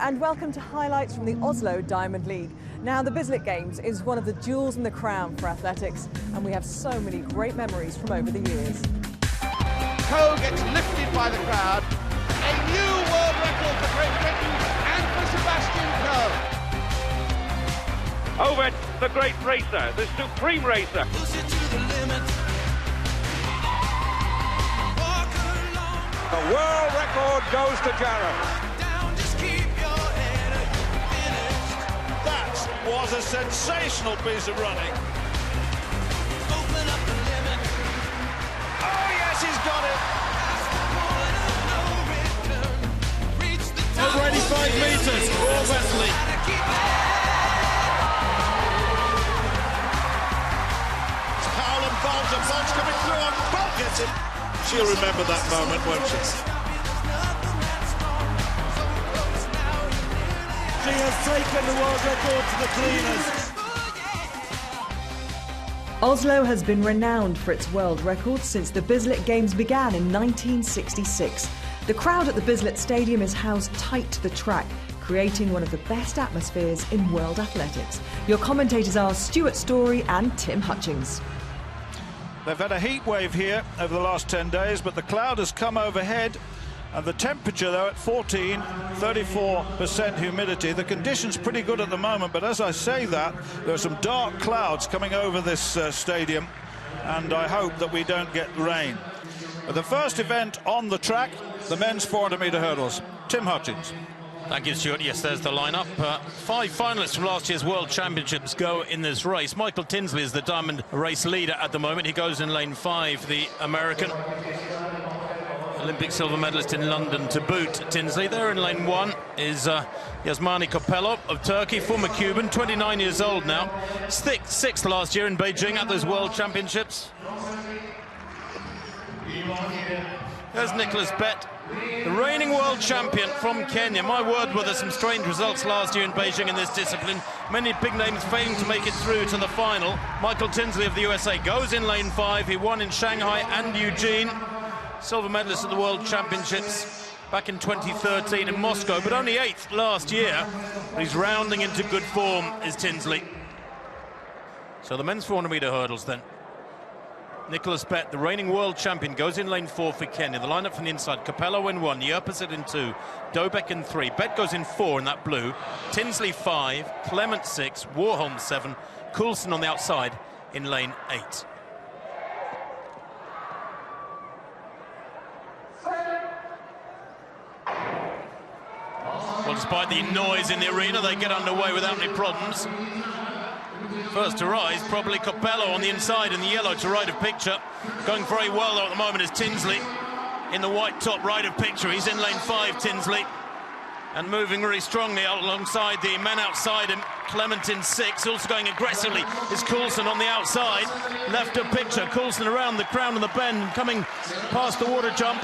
and welcome to highlights from the Oslo Diamond League. Now, the Bislett Games is one of the jewels in the crown for athletics, and we have so many great memories from over the years. Coe gets lifted by the crowd. A new world record for Great Britain and for Sebastian Coe. Over the great racer, the supreme racer. The world record goes to Jarrett. That was a sensational piece of running. Oh yes, he's got it. Over 85 metres, all Wesley. Powell and Bowles, and Bowles coming through, and Bolt gets it. She'll remember that moment, won't she? She has taken the world record to the cleaners. Oslo has been renowned for its world record since the Bislett Games began in 1966. The crowd at the Bislett Stadium is housed tight to the track, creating one of the best atmospheres in world athletics. Your commentators are Stuart Story and Tim Hutchings. They've had a heat wave here over the last 10 days, but the cloud has come overhead, and the temperature, though, at 14, 34% humidity. The conditions pretty good at the moment, but as I say that, there are some dark clouds coming over this stadium, and I hope that we don't get rain. But the first event on the track, the men's 400-metre hurdles. Tim Hutchings. Thank you, Stuart. Yes, there's the lineup. 5 finalists from last year's World Championships go in this race. Michael Tinsley is the diamond race leader at the moment. He goes in lane 5, the American. Olympic silver medalist in London to boot, Tinsley. There in lane 1 is Yasmani Copello of Turkey, former Cuban, 29 years old now. Sixth last year in Beijing at those World Championships. There's Nicholas Bett, the reigning world champion from Kenya. My word, were there some strange results last year in Beijing in this discipline. Many big names failing to make it through to the final. Michael Tinsley of the USA goes in lane 5. He won in Shanghai and Eugene. Silver medalist at the World Championships back in 2013 in Moscow, but only 8th last year. He's rounding into good form, is Tinsley. So the men's 400-metre hurdles then. Nicholas Bett, the reigning world champion, goes in lane 4 for Kenya. The lineup from the inside: Capello in 1, Yerpeset in 2, Dobek in 3. Bett goes in 4 in that blue. Tinsley 5, Clement 6, Warholm 7, Coulson on the outside in lane 8. Well, despite the noise in the arena, they get underway without any problems. First to rise, probably Copello on the inside in the yellow to right of picture. Going very well, though, at the moment is Tinsley in the white top right of picture. He's in lane 5, Tinsley, and moving very strongly alongside the men outside him. Clement in 6, also going aggressively is Coulson on the outside. Left of picture, Coulson around the crown of the bend and coming past the water jump.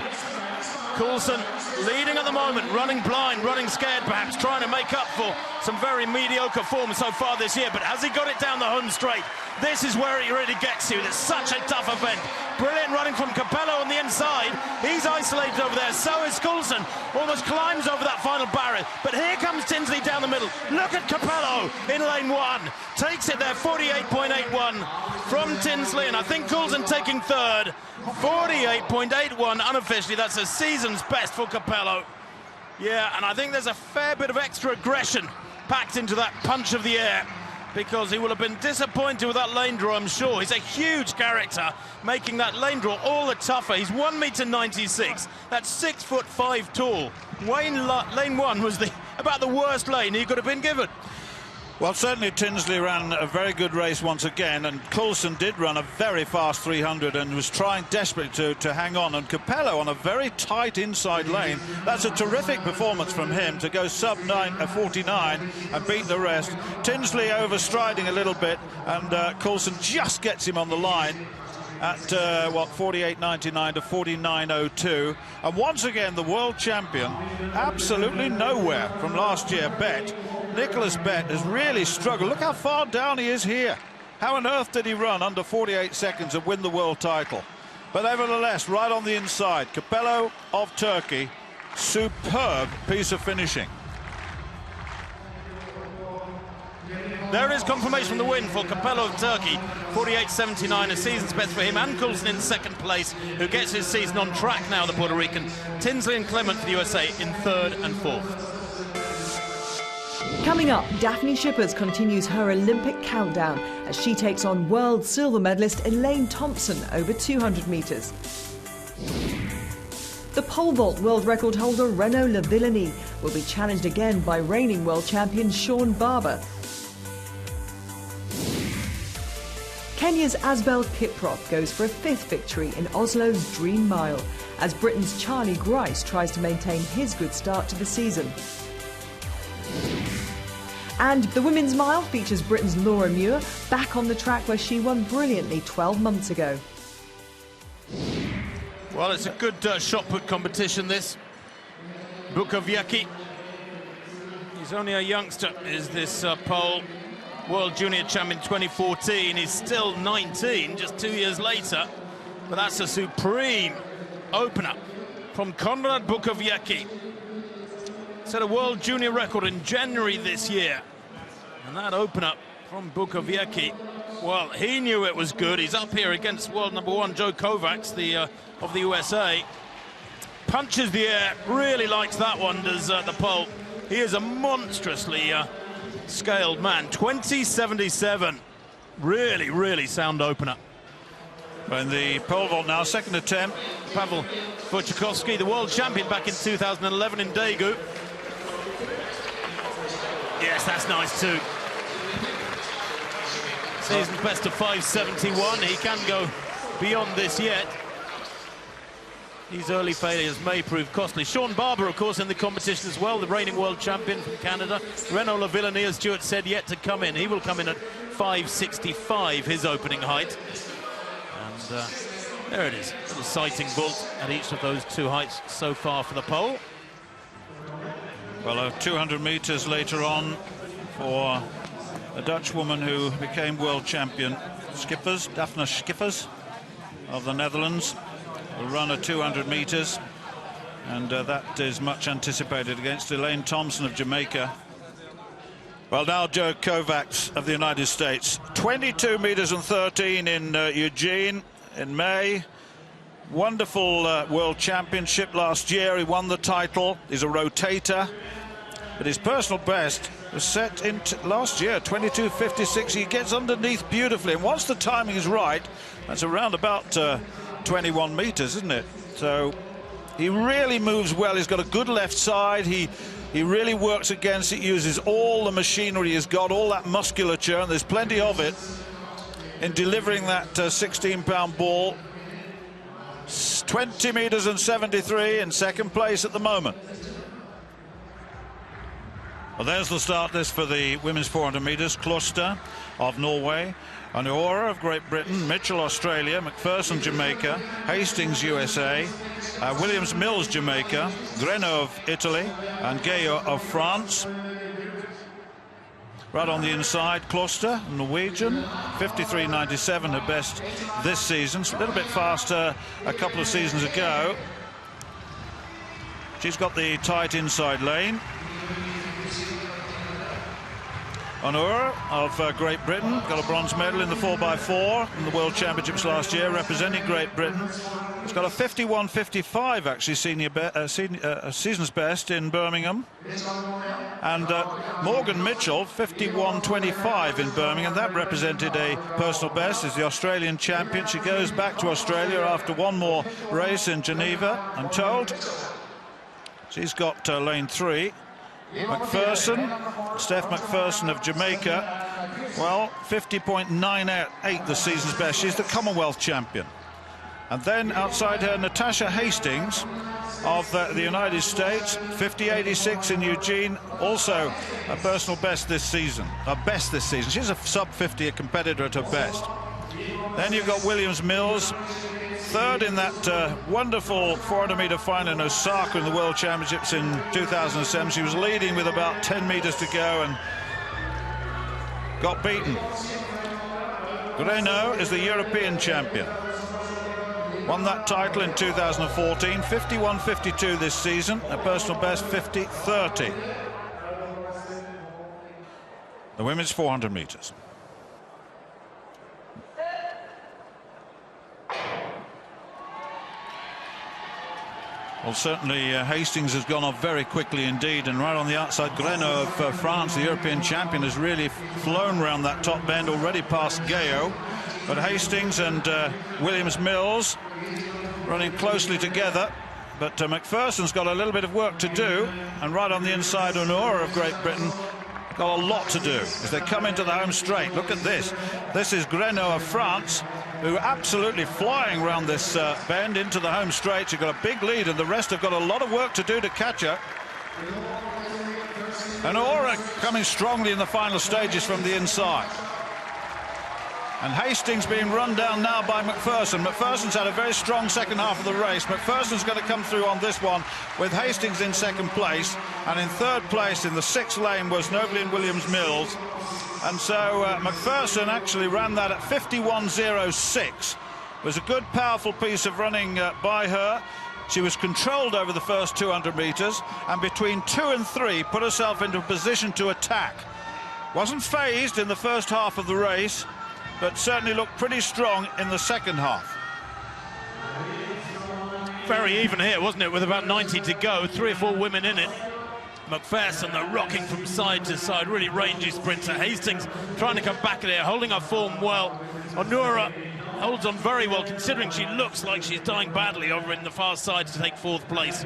Coulson leading at the moment, running blind, running scared perhaps, trying to make up for some very mediocre form so far this year. But has he got it down the home straight? This is where it really gets you. It's such a tough event. Brilliant running from Capello on the inside. He's isolated over there. So is Coulson. Almost climbs over that final barrier. But here comes Tinsley down the middle. Look at Capello in lane 1. Takes it there, 48.81 from Tinsley. And I think Coulson taking 3rd. 48.81 unofficially. That's a season's best for Capello. Yeah, and I think there's a fair bit of extra aggression packed into that punch of the air, because he will have been disappointed with that lane draw, I'm sure. He's a huge character, making that lane draw all the tougher. He's 1.96 m. That's 6'5" tall. Lane 1 was about the worst lane he could have been given. Well, certainly Tinsley ran a very good race once again, and Coulson did run a very fast 300 and was trying desperately to hang on. And Capello on a very tight inside lane. That's a terrific performance from him to go sub 49 and beat the rest. Tinsley overstriding a little bit, and Coulson just gets him on the line at 48.99 to 49.02. And once again, the world champion absolutely nowhere from last year, Bett. Nicholas Bett has really struggled. Look how far down he is here. How on earth did he run under 48 seconds and win the world title? But nevertheless, right on the inside, Capello of Turkey, superb piece of finishing. There is confirmation from the win for Capello of Turkey, 48.79, a season's best for him, and Coulson in second place, who gets his season on track now, the Puerto Rican. Tinsley and Clement for the USA in third and fourth. Coming up, Daphne Shippers continues her Olympic countdown as she takes on world silver medalist Elaine Thompson over 200 metres. The pole vault world record holder Renaud Lavillenie will be challenged again by reigning world champion Sean Barber. Kenya's Asbel Kiprop goes for a fifth victory in Oslo's Dream Mile as Britain's Charlie Grice tries to maintain his good start to the season. And the women's mile features Britain's Laura Muir back on the track where she won brilliantly 12 months ago. Well, it's a good shot put competition, this. Bukoviaki. He's only a youngster, is this pole. World Junior Champion 2014. He's still 19, just 2 years later. But that's a supreme opener from Konrad Bukoviaki. Set a World Junior record in January this year. And that opener from Bukoviaki, well, he knew it was good. He's up here against world number one, Joe Kovacs, of the USA. Punches the air, really likes that one, does the pole. He is a monstrously scaled man. 20.77. Really, really sound opener. In the pole vault now, second attempt. Pavel Wojciechowski, the world champion back in 2011 in Daegu. Yes, that's nice too. Season's best of 5.71. He can go beyond this yet. These early failures may prove costly. Sean Barber, of course, in the competition as well, the reigning world champion from Canada. Renaud Lavillenie, as Stuart said, yet to come in. He will come in at 5.65, his opening height. And there it is, a little sighting vault at each of those two heights so far for the pole. Well, 200 metres later on for a Dutch woman who became world champion, Schippers, Daphne Schippers of the Netherlands, will run a 200 metres, and that is much anticipated against Elaine Thompson of Jamaica. Well, now Joe Kovacs of the United States, 22 metres and 13 in Eugene in May. Wonderful world championship last year. He won the title. He's a rotator, but his personal best was set in last year, 22.56. He gets underneath beautifully, and once the timing is right, that's around about 21 metres, isn't it? So he really moves well. He's got a good left side. He really works against it, uses all the machinery he's got, all that musculature, and there's plenty of it in delivering that 16-pound ball. 20 metres and 73 in second place at the moment. Well, there's the start list for the women's 400 metres. Kloster of Norway, Anuora of Great Britain, Mitchell Australia, McPherson Jamaica, Hastings USA, Williams Mills Jamaica, Greno of Italy, and Gaillot of France. Right on the inside, Kloster, Norwegian, 53.97, her best this season. A little bit faster a couple of seasons ago. She's got the tight inside lane. Anuora of Great Britain got a bronze medal in the 4x4 in the World Championships last year, representing Great Britain. It's got a 51.55 actually season's best in Birmingham. And Morgan Mitchell, 51.25 in Birmingham. That represented a personal best as the Australian champion. She goes back to Australia after one more race in Geneva, I'm told. She's got lane 3. McPherson, Steph McPherson of Jamaica, well, 50.98 the season's best. She's the Commonwealth champion. And then outside her, Natasha Hastings of the United States, 50.86 in Eugene, also a personal best this season. Her best this season. She's a sub-50 competitor at her best. Then you've got Williams Mills, third in that wonderful 400-metre final in Osaka in the World Championships in 2007. She was leading with about 10 metres to go and got beaten. Greno is the European champion. Won that title in 2014, 51.52 this season, a personal best 50.30. The women's 400 metres. Well, certainly Hastings has gone off very quickly indeed, and right on the outside, Greno of France, the European champion, has really flown round that top bend, already past Gayo. But Hastings and Williams-Mills running closely together, but McPherson's got a little bit of work to do, and right on the inside, Honora of Great Britain got a lot to do as they come into the home straight. Look at this. This is Greno of France, who are absolutely flying around this bend into the home straight. She's got a big lead, and the rest have got a lot of work to do to catch her. And Aura coming strongly in the final stages from the inside. And Hastings being run down now by McPherson. McPherson's had a very strong second half of the race. McPherson's going to come through on this one with Hastings in second place. And in third place in the 6th lane was Noblin Williams-Mills. And so McPherson actually ran that at 51.06. It was a good, powerful piece of running by her. She was controlled over the first 200 metres, and between 2 and 3 put herself into a position to attack. Wasn't phased in the first half of the race, but certainly looked pretty strong in the second half. Very even here, wasn't it, with about 90 to go, 3 or 4 women in it. McPherson, the rocking from side to side, really rangy sprinter. Hastings trying to come back there, holding her form well. Honora holds on very well, considering she looks like she's dying badly over in the far side to take 4th place.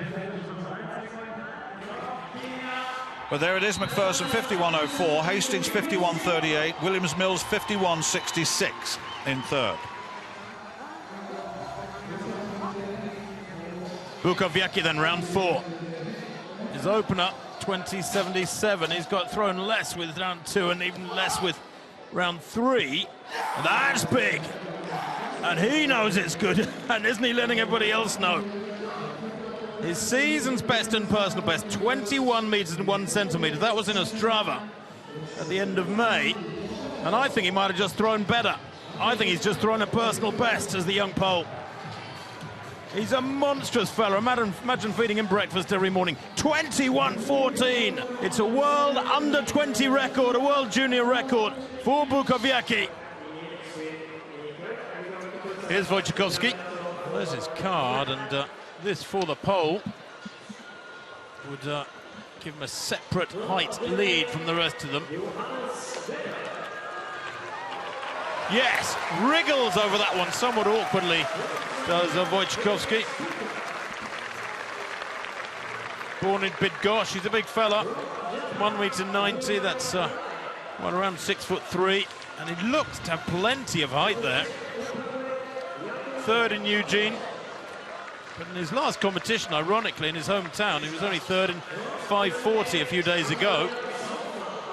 But there it is, McPherson 51.04, Hastings 51.38, Williams-Mills 51.66 in third. Bukowiecki then, round 4. His opener 20.77. He's got thrown less with round 2 and even less with round 3. That's big, and he knows it's good. And isn't he letting everybody else know? His season's best and personal best, 21 metres and 1 centimetre. That was in Ostrava at the end of May, and I think he might have just thrown better. I think he's just thrown a personal best as the young Pole. He's a monstrous fella. Imagine feeding him breakfast every morning. 21.14. It's a world under 20 record, a world junior record for Bukowiecki. Here's Wojciechowski. There's his card, and this for the pole would give him a separate height lead from the rest of them. Yes, wriggles over that one somewhat awkwardly, does Wojciechowski. Born in Bydgoszcz, he's a big fella, 1.90 m, that's around 6'3", and he looks to have plenty of height there. Third in Eugene, but in his last competition, ironically, in his hometown, he was only third in 5:40 a few days ago.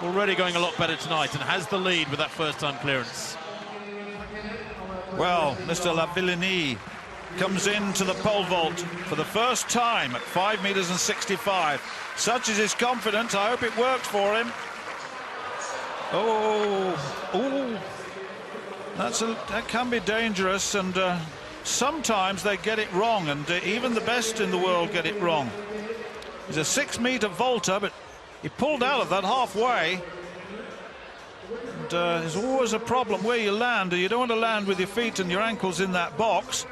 Already going a lot better tonight, and has the lead with that first-time clearance. Well, Mr. Lavillenie comes into the pole vault for the first time at 5 metres and 65. Such is his confidence. I hope it works for him. Oh, that can be dangerous, and sometimes they get it wrong, and even the best in the world get it wrong. He's a 6-metre vaulter, but he pulled out of that halfway. And there's always a problem where you land. You don't want to land with your feet and your ankles in that box,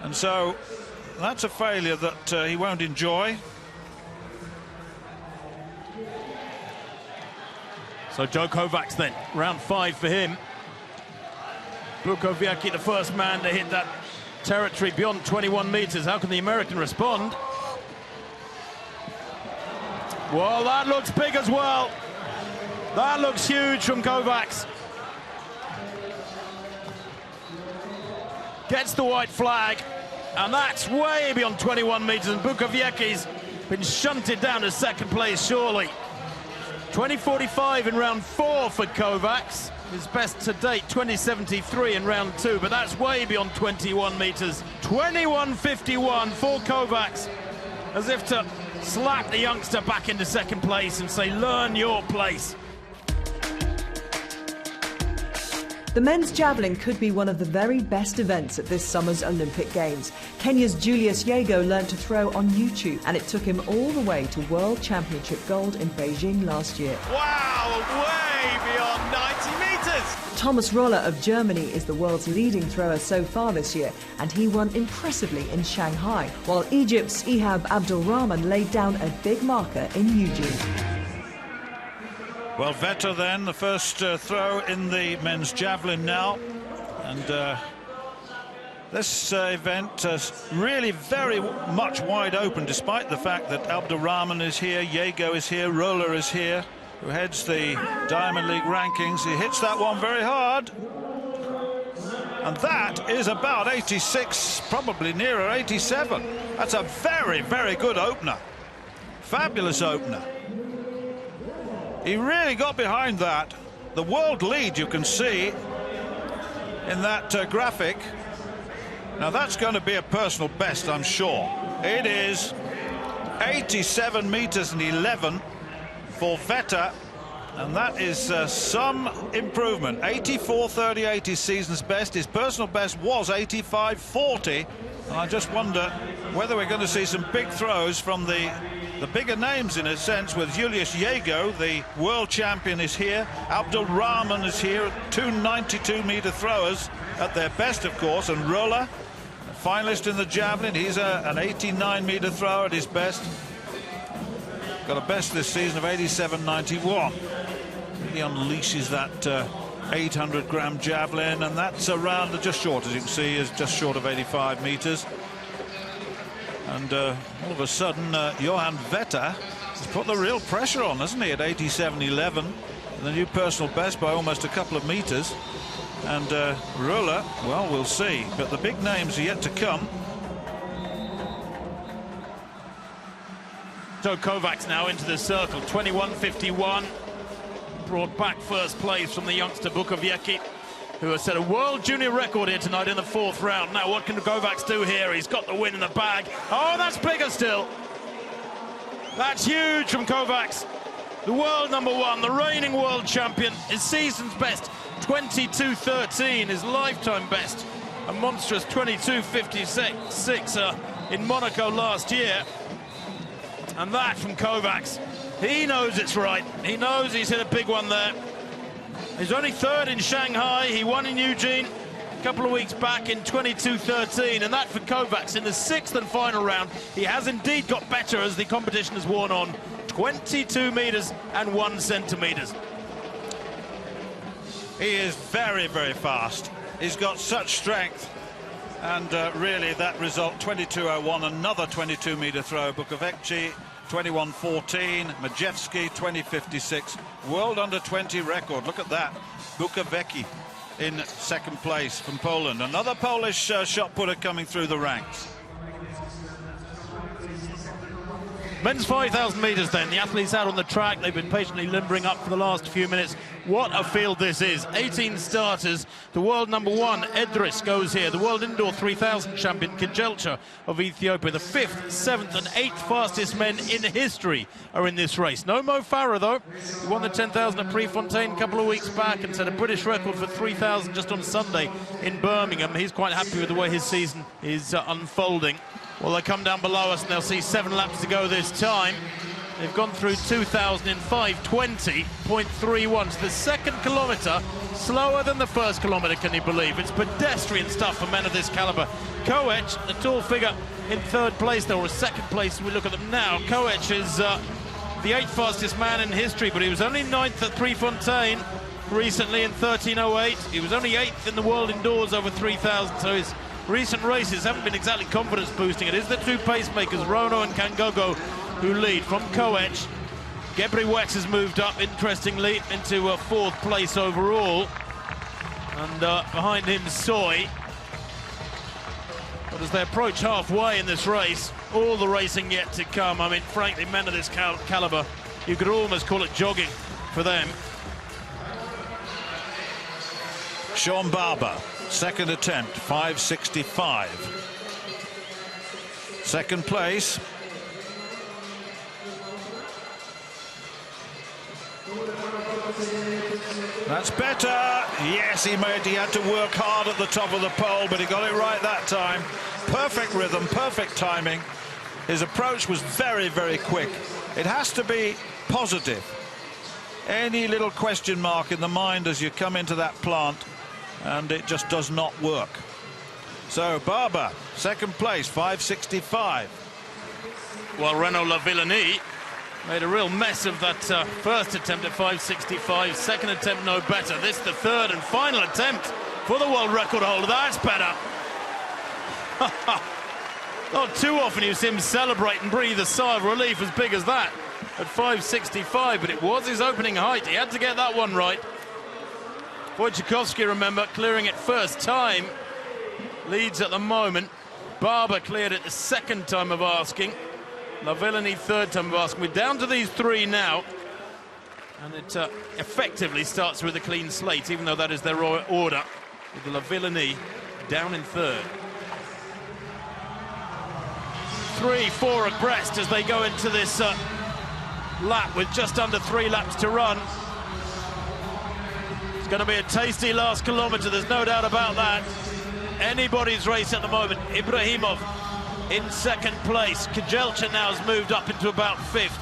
and so that's a failure that he won't enjoy. So Joe Kovacs then, round 5 for him. Bukowiecki, the first man to hit that territory beyond 21 metres. How can the American respond? Well, that looks big as well. That looks huge from Kovacs. Gets the white flag, and that's way beyond 21 metres, and Bukowiecki's been shunted down to second place, surely. 20.45 in round 4 for Kovacs. His best to date, 20.73 in round 2, but that's way beyond 21 metres. 21.51 for Kovacs, as if to slap the youngster back into second place and say, learn your place. The men's javelin could be one of the very best events at this summer's Olympic Games. Kenya's Julius Yego learned to throw on YouTube, and it took him all the way to World Championship gold in Beijing last year. Wow, way beyond 90 metres! Thomas Roller of Germany is the world's leading thrower so far this year, and he won impressively in Shanghai, while Egypt's Ihab Abdulrahman laid down a big marker in Eugene. Well, Vetter then, the first throw in the men's javelin now. And this event really very much wide open, despite the fact that Abdulrahman is here, Yego is here, Roller is here, who heads the Diamond League rankings. He hits that one very hard. And that is about 86, probably nearer 87. That's a very, very good opener. Fabulous opener. He really got behind that. The world lead you can see in that graphic. Now that's going to be a personal best, I'm sure. It is 87 meters and 11 for Vetter, and that is some improvement. 84.38 his season's best. His personal best was 85.40, and I just wonder whether we're going to see some big throws from the bigger names, in a sense, with Julius Yego, the world champion, is here. Abdulrahman is here, 292-meter throwers at their best, of course, and Roller, a finalist in the javelin. He's an 89-meter thrower at his best. Got a best this season of 87.91. He unleashes that 800-gram javelin, and that's around just short, as you can see, is just short of 85 meters. And all of a sudden, Johan Vetter has put the real pressure on, hasn't he, at 87.11. The new personal best by almost a couple of meters. And Roller, well, we'll see. But the big names are yet to come. So Kovacs now into the circle, 21.51. Brought back first place from the youngster Bukoviecki, who has set a world junior record here tonight in the fourth round. Now, what can Kovacs do here? He's got the win in the bag. Oh, that's bigger still. That's huge from Kovacs. The world #1, the reigning world champion, his season's best, 22.13, his lifetime best, a monstrous 22.56 in Monaco last year. And that from Kovacs. He knows it's right. He knows he's hit a big one there. He's only third in Shanghai. He won in Eugene a couple of weeks back in 22.13, and that for Kovacs in the sixth and final round. He has indeed got better as the competition has worn on. 22 meters and 1 centimeters. He is very, very fast. He's got such strength. And really, that result, 22.01, another 22-meter throw. Bukoviecki, 21.14. Majewski, 20.56. World under-20 record. Look at that. Bukoviecki in second place from Poland. Another Polish shot putter coming through the ranks. Men's 5,000 metres then. The athletes out on the track. They've been patiently limbering up for the last few minutes. What a field this is. 18 starters. The world #1, Edris, goes here. The world indoor 3,000 champion, Kijelcha of Ethiopia. The 5th, 7th and 8th fastest men in history are in this race. No Mo Farah, though. He won the 10,000 at Prefontaine a couple of weeks back and set a British record for 3,000 just on Sunday in Birmingham. He's quite happy with the way his season is unfolding. Well, they come down below us and they'll see 7 laps to go this time. They've gone through 2,000 in 5:20.31. So the second kilometre slower than the first kilometre, can you believe? It's pedestrian stuff for men of this calibre. Koech, the tall figure, in third place, though, or second place. We look at them now. Koech is the 8th fastest man in history, but he was only 9th at Prefontaine recently in 13.08. He was only 8th in the world indoors over 3,000, so his recent races haven't been exactly confidence boosting. It is the 2 pacemakers, Rono and Kangogo, who lead. From Koech, Gebri Wex has moved up, interestingly, into 4th place overall. And behind him, Soy. But as they approach halfway in this race, all the racing yet to come. I mean, frankly, men of this calibre, you could almost call it jogging for them. Sean Barber, second attempt, 5.65. Second place. That's better. Yes, he had to work hard at the top of the pole, but he got it right that time. Perfect rhythm, perfect timing. His approach was very, very quick. It has to be positive. Any little question mark in the mind as you come into that plant, and it just does not work. So Barber, second place, 5:65. Well, Renaud Lavillenie made a real mess of that first attempt at 5:65. Second attempt, no better. This the third and final attempt for the world record holder. That's better. Not too often you see him celebrate and breathe a sigh of relief as big as that at 5:65, but it was his opening height. He had to get that one right. Wojciechowski, remember, clearing it first time. Leads at the moment. Barber cleared it the second time of asking. Lavillenie third time of asking. We're down to these three now. And it effectively starts with a clean slate, even though that is their order. With Lavillenie down in third. 3-4 abreast as they go into this lap with just under 3 laps to run. It's going to be a tasty last kilometre, there's no doubt about that. Anybody's race at the moment. Ibrahimov in second place. Kejelcha now has moved up into about 5th.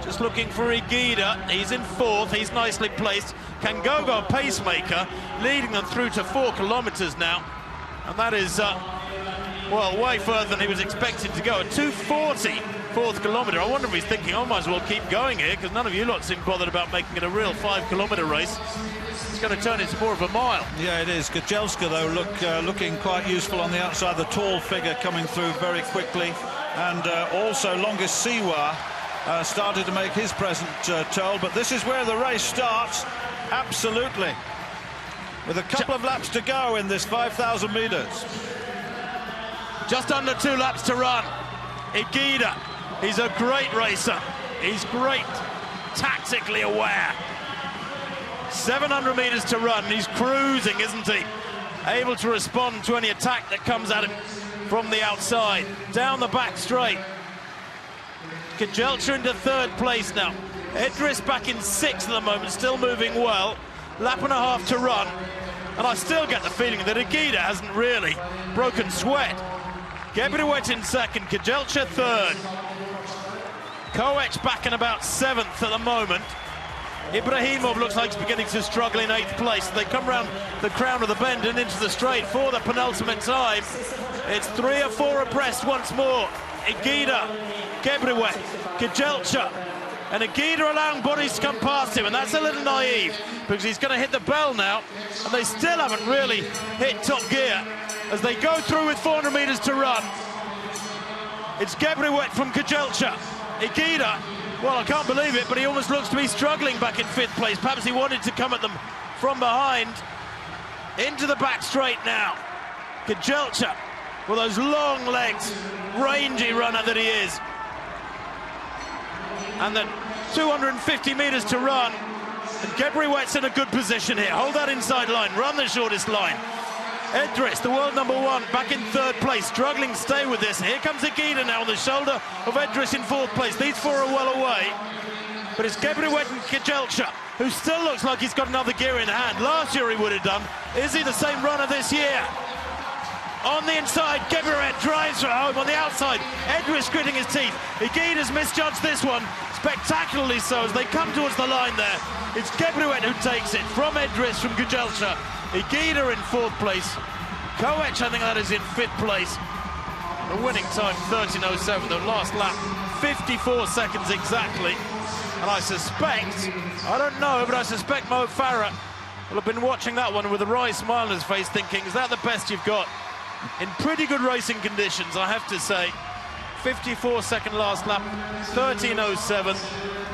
Just looking for Higuita. He's in 4th. He's nicely placed. Kangogo, pacemaker, leading them through to 4 kilometres now. And that is, well, way further than he was expected to go. At 2:40, 4th kilometre. I wonder if he's thinking, I might as well keep going here, because none of you lot seem bothered about making it a real 5-kilometre race. It's going to turn into more of a mile. Yeah, it is. Kejelcha, though, looking quite useful on the outside. The tall figure coming through very quickly. And also Longest Siwa started to make his present toll. But this is where the race starts. Absolutely. With a couple of laps to go in this 5,000 metres. Just under 2 laps to run. Higuita, he's a great racer. He's great, tactically aware. 700 metres to run. He's cruising, isn't he? Able to respond to any attack that comes at him from the outside. Down the back straight. Kejelcha into 3rd place now. Edris back in 6th at the moment, still moving well. Lap and a half to run. And I still get the feeling that Higuita hasn't really broken sweat. Gebriwet in 2nd, Kejelcha 3rd. Koech back in about 7th at the moment. Ibrahimov looks like he's beginning to struggle in 8th place. They come round the crown of the bend and into the straight for the penultimate time. It's 3 or 4 abreast once more. Higuita, Gebriwet, Kejelcha, and Higuita allowing bodies to come past him, and that's a little naive because he's going to hit the bell now, and they still haven't really hit top gear as they go through with 400 metres to run. It's Gebriwet from Kejelcha. Higuita, well, I can't believe it, but he almost looks to be struggling back in 5th place. Perhaps he wanted to come at them from behind. Into the back straight now. Kejelcha, with those long legs, rangy runner that he is. And then 250 metres to run. And Gebriwet's in a good position here. Hold that inside line, run the shortest line. Edris, the world #1, back in 3rd place, struggling to stay with this. Here comes Higuita now on the shoulder of Edris in 4th place. These 4 are well away. But it's Gebriwet and Kejelcha, who still looks like he's got another gear in hand. Last year he would have done. Is he the same runner this year? On the inside, Gebriwet drives for home on the outside. Edris gritting his teeth. Higuita's misjudged this one, spectacularly so, as they come towards the line there. It's Gebriwet who takes it from Edris from Kejelcha. Higuita in 4th place. Koech, I think that is in 5th place. The winning time, 13:07. The last lap, 54 seconds exactly. And I suspect, I don't know, but I suspect Mo Farah will have been watching that one with a wry smile on his face, thinking, is that the best you've got? In pretty good racing conditions, I have to say. 54-second last lap, 13:07.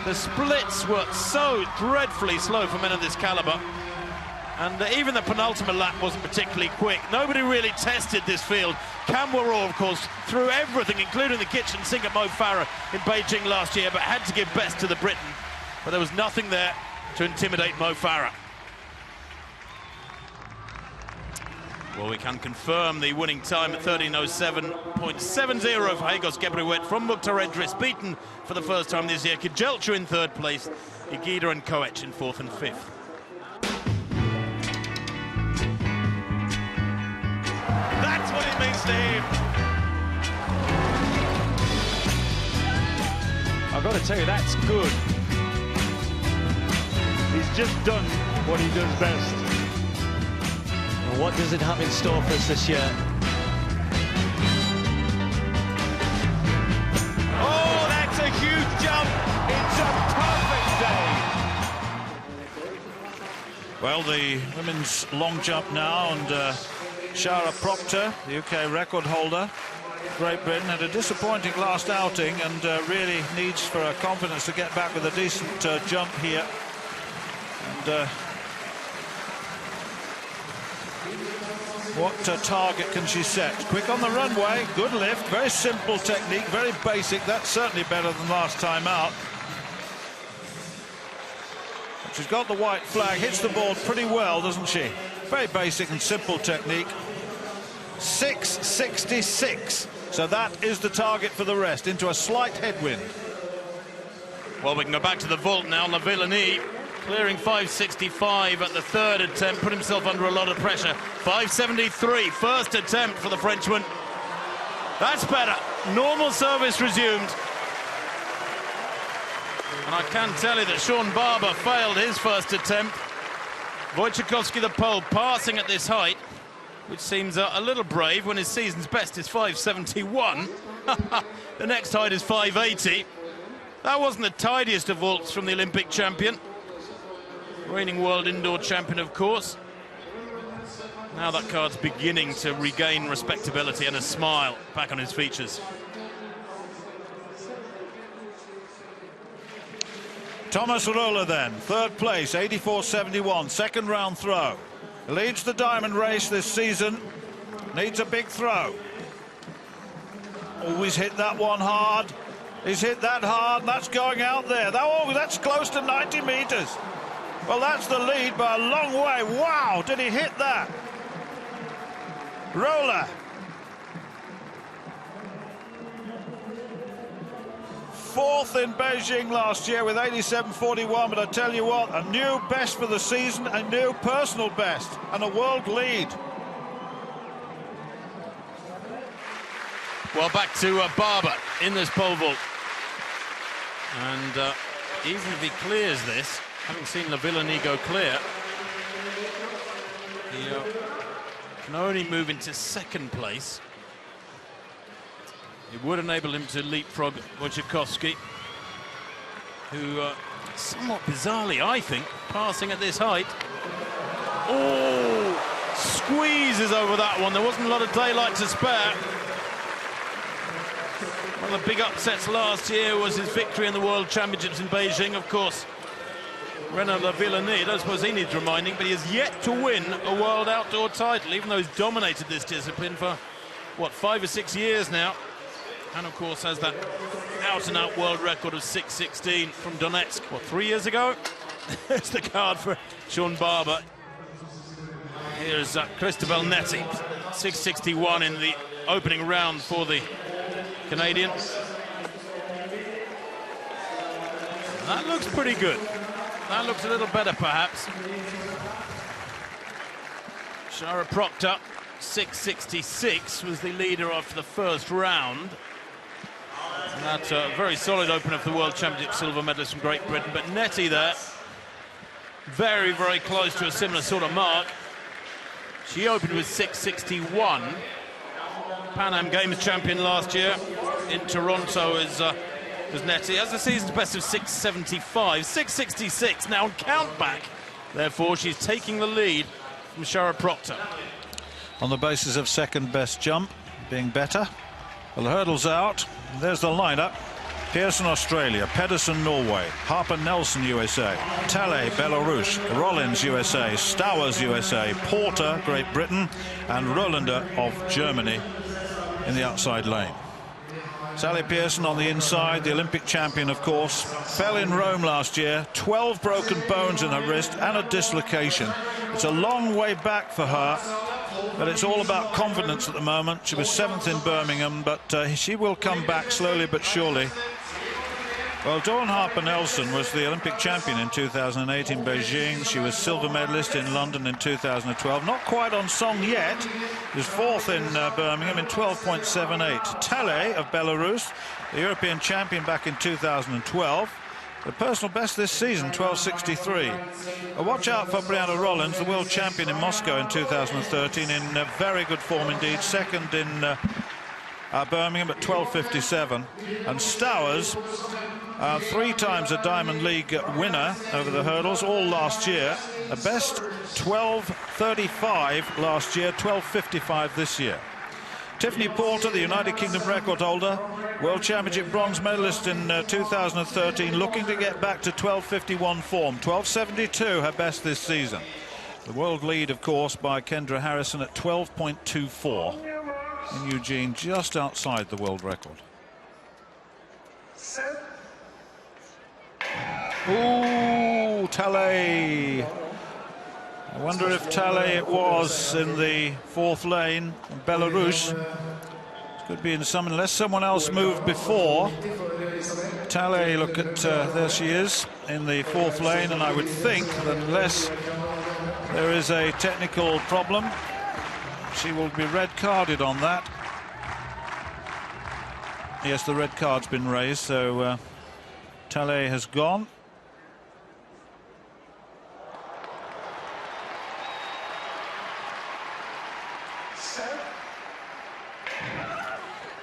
The splits were so dreadfully slow for men of this caliber. And even the penultimate lap wasn't particularly quick. Nobody really tested this field. Camwaro, of course, threw everything, including the kitchen sink at Mo Farah in Beijing last year, but had to give best to the Briton. But there was nothing there to intimidate Mo Farah. Well, we can confirm the winning time at 13:07.70 for Hagos Gebriwet from Mukhtar Edris, beaten for the first time this year. Kejelcha in 3rd place, Higuita and Koech in 4th and 5th. Steve. I've got to tell you, that's good. He's just done what he does best. And what does it have in store for us this year? Oh, that's a huge jump. It's a perfect day. Well, the women's long jump now, and Shara Proctor, the UK record holder, Great Britain, had a disappointing last outing and really needs for her confidence to get back with a decent jump here. And what target can she set? Quick on the runway, good lift, very simple technique, very basic. That's certainly better than last time out. But she's got the white flag, hits the ball pretty well, doesn't she? Very basic and simple technique. 6.66. So that is the target for the rest, into a slight headwind. Well, we can go back to the vault now. La Villani clearing 5.65 at the third attempt, put himself under a lot of pressure. 5.73, first attempt for the Frenchman. That's better. Normal service resumed. And I can tell you that Sean Barber failed his first attempt. Wojciechowski, the Pole, passing at this height, which seems a little brave when his season's best is 5.71. The next height is 5.80. That wasn't the tidiest of vaults from the Olympic champion. Reigning world indoor champion, of course. Now that card's beginning to regain respectability and a smile back on his features. Thomas Roller then, third place, 84.71, second round throw. Leads the diamond race this season, needs a big throw. Always hit that one hard. He's hit that hard, and that's going out there. That's close to 90 meters. Well, that's the lead by a long way. Wow, did he hit that? Roller. Fourth in Beijing last year with 87.41, but I tell you what, a new best for the season, a new personal best, and a world lead. Well, back to Barber in this pole vault. And even if he clears this, having seen La Villani go clear, he can only move into second place. It would enable him to leapfrog Wojciechowski, who somewhat bizarrely, I think, passing at this height. Oh, squeezes over that one. There wasn't a lot of daylight to spare. One of the big upsets last year was his victory in the World Championships in Beijing, of course. Renaud La Villani, I don't suppose he needs reminding, but he has yet to win a world outdoor title, even though he's dominated this discipline for, what, 5 or 6 years now. And, of course, has that out-and-out world record of 6.16 from Donetsk, what, 3 years ago? There's the card for Sean Barber. Here's Christophe Netti, 6.61 in the opening round for the Canadian. That looks pretty good. That looks a little better, perhaps. Shara Proctor, 6.66, was the leader of the first round. And that's a very solid opener for the World Championship silver medalist from Great Britain. But Netti there, very, very close to a similar sort of mark. She opened with 6.61. Pan Am Games champion last year in Toronto as Netti. Has the season's best of 6.75. 6.66 now on count back. Therefore, she's taking the lead from Shara Proctor. On the basis of second best jump being better. Well, the hurdle's out. There's the lineup. Pearson, Australia. Pedersen, Norway. Harper Nelson, USA. Talley, Belarus. Rollins, USA. Stowers, USA. Porter, Great Britain. And Rolander of Germany in the outside lane. Sally Pearson on the inside, the Olympic champion, of course. Fell in Rome last year. 12 broken bones in her wrist and a dislocation. It's a long way back for her, but it's all about confidence at the moment. She was 7th in Birmingham, but she will come back slowly but surely. Well, Dawn Harper-Nelson was the Olympic champion in 2008 in Beijing. She was silver medalist in London in 2012. Not quite on song yet. She was fourth in Birmingham in 12.78. Tale of Belarus, the European champion back in 2012. The personal best this season, 12.63. Watch out for Brianna Rollins, the world champion in Moscow in 2013, in very good form indeed. Second in Birmingham at 12.57. And Stowers, 3 times a Diamond League winner over the hurdles, all last year. A best 12.35 last year, 12.55 this year. Tiffany Porter, the United Kingdom record holder, World Championship bronze medalist in 2013, looking to get back to 12.51 form. 12.72 her best this season. The world lead, of course, by Kendra Harrison at 12.24 in Eugene, just outside the world record. Ooh, Tale. I wonder if Tale it was in the 4th lane in Belarus. It could be in some, unless someone else moved before. Tale, look at, there she is in the 4th lane, and I would think that unless there is a technical problem, she will be red carded on that. Yes, the red card's been raised, so Tale has gone.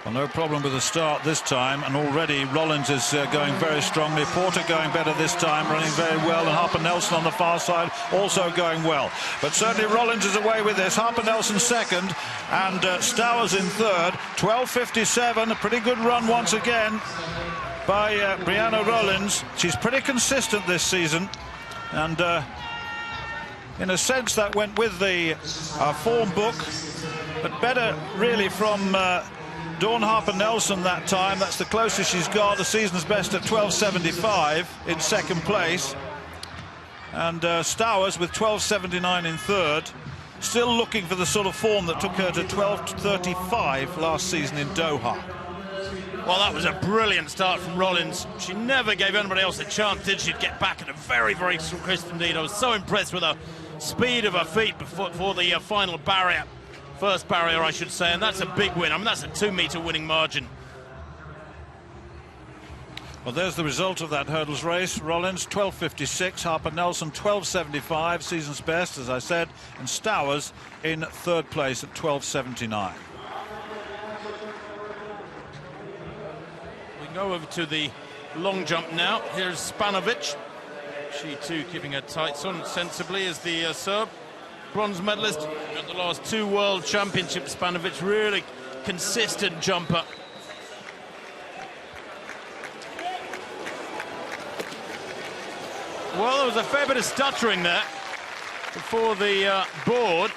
Well, no problem with the start this time, and already Rollins is going very strongly. Porter going better this time, running very well, and Harper-Nelson on the far side also going well. But certainly Rollins is away with this. Harper-Nelson second, and Stowers in third. 12.57, a pretty good run once again by Brianna Rollins. She's pretty consistent this season, and in a sense that went with the form book, but better really from Dawn Harper-Nelson that time. That's the closest she's got. The season's best at 12.75 in second place. And Stowers with 12.79 in third. Still looking for the sort of form that took her to 12.35 last season in Doha. Well, that was a brilliant start from Rollins. She never gave anybody else a chance, did she, to get back at a very, very crisp indeed. I was so impressed with the speed of her feet before the final barrier. First barrier, I should say, and that's a big win. I mean, that's a 2-meter winning margin. Well, there's the result of that hurdles race. Rollins 12.56, Harper-Nelson 12.75, season's best, as I said, and Stowers in third place at 12.79. We can go over to the long jump now. Here's Spanovic. She too keeping her tights on sensibly as the Serb. Bronze medalist at the last 2 World Championships. Spanovic, really consistent jumper. Well, there was a fair bit of stuttering there before the board.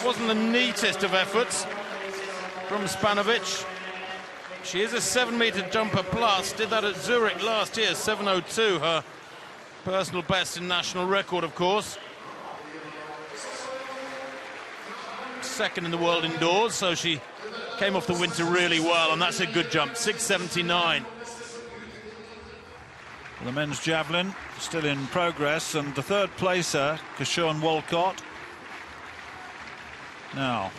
Wasn't the neatest of efforts from Spanovic. She is a 7-meter jumper plus. Did that at Zurich last year, 7.02, her personal best in national record, of course. Second in the world indoors, so she came off the winter really well, and that's a good jump. 6.79. The men's javelin still in progress, and the third placer, Kishon Walcott. Now,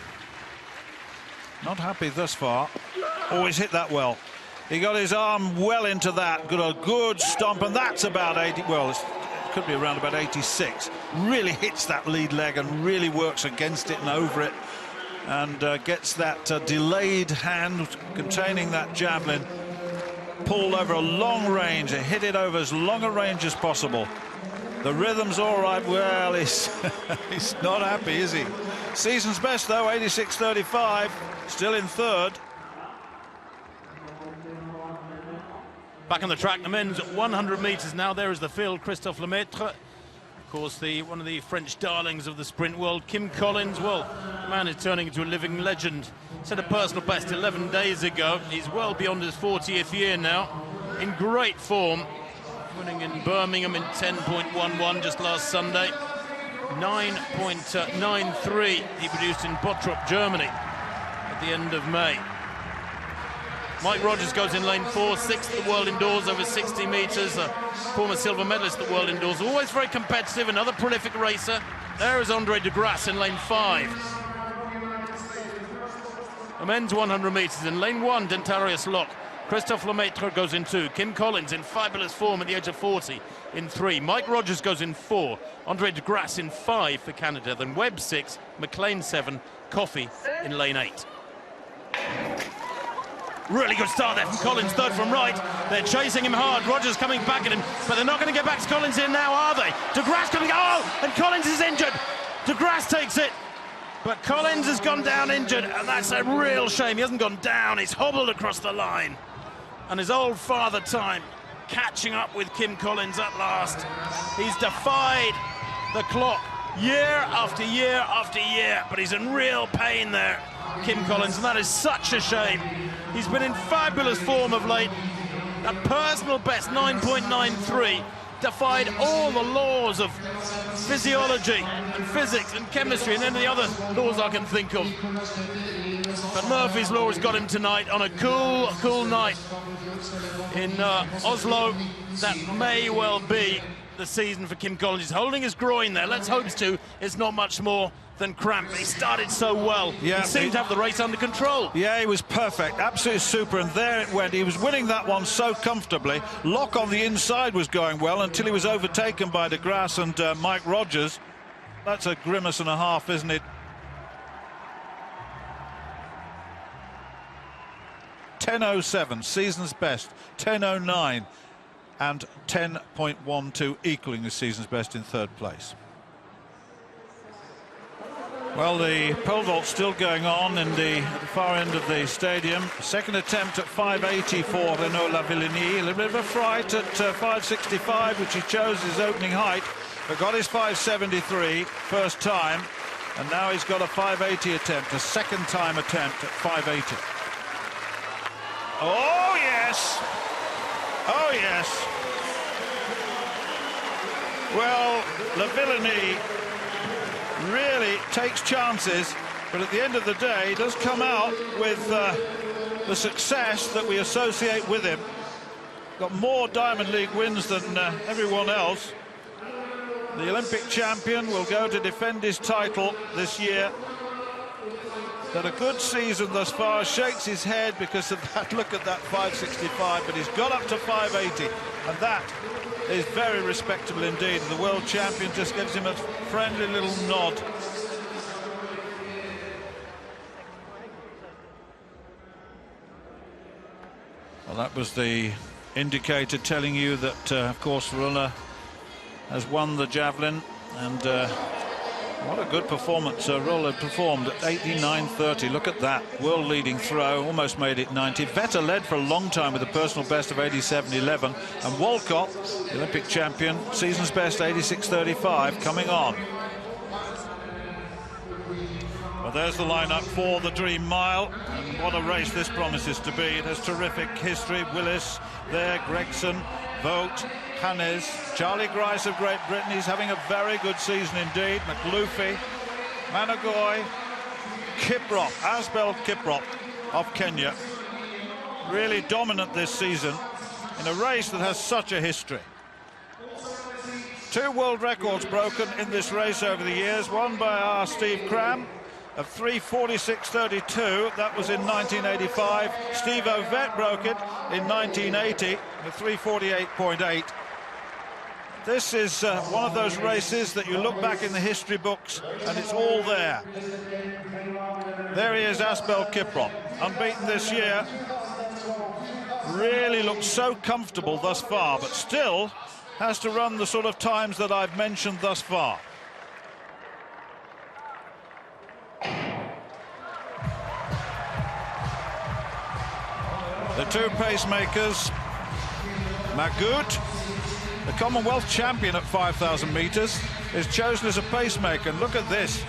not happy thus far. Always hit that well. He got his arm well into that. Got a good stomp, and that's about 80. Well, it could be around about 86. Really hits that lead leg and really works against it and over it, and gets that delayed hand containing that javelin pulled over a long range and hit it over as long a range as possible. The rhythm's all right. Well, he's he's not happy, is he? Season's best though, 86.35, still in third. Back on the track, the men's 100 meters now. There is the field. Christophe Lemaitre, of course, one of the French darlings of the sprint world. Kim Collins, well, the man is turning into a living legend. Set a personal best 11 days ago. He's well beyond his 40th year now, in great form, winning in Birmingham in 10.11 just last Sunday. 9.93 he produced in Bottrop, Germany at the end of May. Mike Rogers goes in lane 4, 6th at the World Indoors over 60 metres, a former silver medalist at the World Indoors, always very competitive, another prolific racer. There is Andre de Grasse in lane 5. The men's 100 metres in lane 1, Dentarius Locke. Christophe Lemaitre goes in 2. Kim Collins in fabulous form at the age of 40 in 3. Mike Rogers goes in 4. Andre de Grasse in 5 for Canada. Then Webb 6, McLean 7, Coffey in lane 8. Really good start there from Collins, third from right. They're chasing him hard. Rogers coming back at him, but they're not going to get back to Collins in now, are they? De Grasse coming, oh, and Collins is injured. De Grasse takes it, but Collins has gone down injured, and that's a real shame. He hasn't gone down, he's hobbled across the line. And his old father time catching up with Kim Collins at last. He's defied the clock year after year after year, but he's in real pain there, Kim Collins, and that is such a shame. He's been in fabulous form of late. A personal best, 9.93, defied all the laws of physiology and physics and chemistry and any other laws I can think of. But Murphy's Law has got him tonight on a cool night in Oslo. That may well be the season for Kim Collins. He's holding his groin there. Let's hope it's not much more than cramp. He started so well. Yeah, he seemed to have the race under control. Yeah, he was perfect, absolutely super, and there it went. He was winning that one so comfortably. Locke on the inside was going well until he was overtaken by de Grasse and Mike Rogers. That's a grimace and a half, isn't it? 10.07, season's best. 10.09 and 10.12 equaling the season's best in third place. Well, the pole vault's still going on at the far end of the stadium. Second attempt at 5.80 for Renaud Lavillenie. A little bit of a fright at 5.65, which he chose his opening height, but got his 5.73 first time, and now he's got a 5.80 attempt, a second time attempt at 5.80. Oh, yes! Oh, yes! Well, Lavillenie really takes chances, but at the end of the day does come out with the success that we associate with him. Got more Diamond League wins than everyone else. The Olympic champion will go to defend his title this year. Had a good season thus far, shakes his head because of that. Look at that 5.65, but he's got up to 5.80, and that is very respectable indeed. The world champion just gives him a friendly little nod. Well, that was the indicator telling you that, of course, Ruller has won the javelin, and what a good performance Ruller performed at 89.30. Look at that, world leading throw, almost made it 90. Vetter led for a long time with a personal best of 87.11, and Walcott, the Olympic champion, season's best 86.35 coming on. Well, there's the lineup for the Dream Mile, and what a race this promises to be. It has terrific history. Willis there, Gregson, Vogt, Hannes, Charlie Grice of Great Britain. He's having a very good season indeed. McLuffy, Managoy, Kiprop, Asbel Kiprop of Kenya. Really dominant this season in a race that has such a history. 2 world records broken in this race over the years. One by our Steve Cram of 3:46.32. That was in 1985. Steve Ovett broke it in 1980 at 3:48.8. This is one of those races that you look back in the history books and it's all there. There he is, Asbel Kiprop, unbeaten this year. Really looks so comfortable thus far, but still has to run the sort of times that I've mentioned thus far. The 2 pacemakers, Magout, the Commonwealth champion at 5,000 metres, is chosen as a pacemaker. And look at this.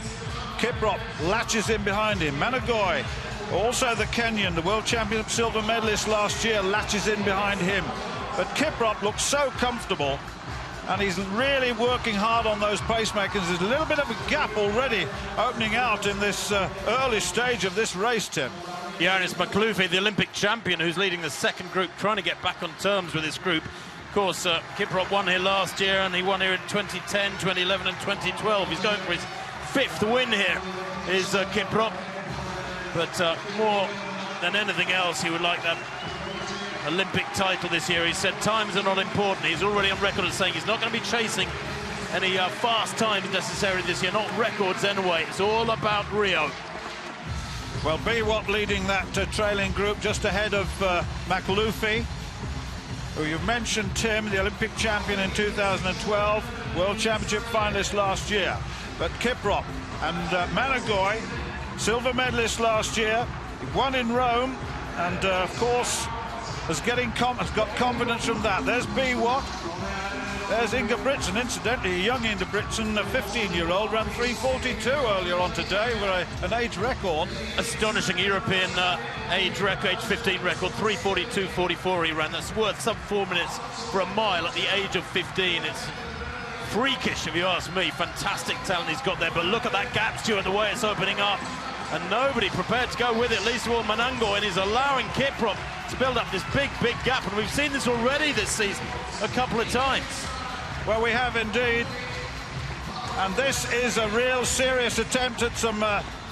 Kiprop latches in behind him. Managoy, also the Kenyan, the world champion silver medalist last year, latches in behind him. But Kiprop looks so comfortable, and he's really working hard on those pacemakers. There's a little bit of a gap already opening out in this early stage of this race, Tim. Yeah, and it's McLoufie, the Olympic champion, who's leading the second group, trying to get back on terms with this group. Of course, Kiprop won here last year, and he won here in 2010, 2011 and 2012. He's going for his 5th win here, is Kiprop. But more than anything else, he would like that Olympic title this year. He said times are not important. He's already on record as saying he's not going to be chasing any fast times necessarily this year, not records anyway. It's all about Rio. Well, Biwott leading that trailing group just ahead of McLoufie, who you've mentioned, Tim, the Olympic champion in 2012, World Championship finalist last year. But Kiprop and Managoy, silver medalist last year, he won in Rome, and of course has got confidence from that. There's Biwott. There's Ingebrigtsen, incidentally, a young Ingebrigtsen, a 15-year-old, ran 3:42 earlier on today with an age record. Astonishing European age 15 record, 3:42.44 he ran. That's worth some 4 minutes for a mile at the age of 15. It's freakish, if you ask me. Fantastic talent he's got there, but look at that gap, Stuart, the way it's opening up. And nobody prepared to go with it, least of all Manango, and he's allowing Kiprop to build up this big gap. And we've seen this already this season a couple of times. Well, we have indeed, and this is a real serious attempt at some